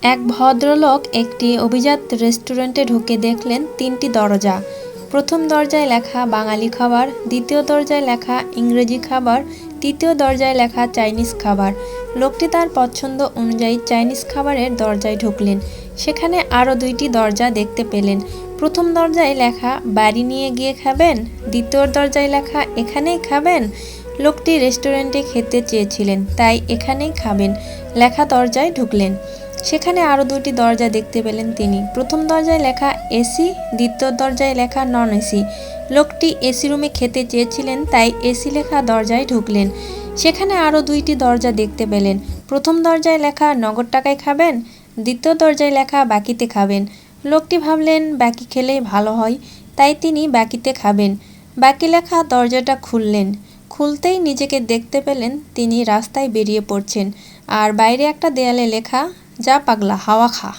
এক ভদ্রলোক একটি অভিজাত রেস্টুরেন্টে ঢুকে দেখলেন তিনটি দরজা। প্রথম দরজায় লেখা বাঙালি খাবার, দ্বিতীয় দরজায় লেখা ইংরেজি খাবার, তৃতীয় দরজায় লেখা চাইনিজ খাবার। লোকটি তার পছন্দ অনুযায়ী চাইনিজ খাবারের দরজায় ঢুকলেন। সেখানে আরও দুইটি দরজা দেখতে পেলেন। প্রথম দরজায় লেখা বাড়ি নিয়ে গিয়ে খাবেন, দ্বিতীয় দরজায় লেখা এখানেই খাবেন। লোকটি রেস্টুরেন্টে খেতে চেয়েছিলেন, তাই এখানেই খাবেন লেখা দরজায় ঢুকলেন। সেখানে আরও দুটি দরজা দেখতে পেলেন তিনি। প্রথম দরজায় লেখা এসি, দ্বিতীয় দরজায় লেখা নন এসি। লোকটি এসি রুমে খেতে চেয়েছিলেন, তাই এসি লেখা দরজায় ঢুকলেন। সেখানে আরও দুইটি দরজা দেখতে পেলেন। প্রথম দরজায় লেখা নগদ টাকায় খাবেন, দ্বিতীয় দরজায় লেখা বাকিতে খাবেন। লোকটি ভাবলেন বাকি খেলেই ভালো হয়, তাই তিনি বাকিতে খাবেন। বাকি লেখা দরজাটা খুললেন। খুলতেই নিজেকে দেখতে পেলেন তিনি রাস্তায় বেরিয়ে পড়ছেন, আর বাইরে একটা দেয়ালে লেখা, যা পাগলা হাওয়া খা।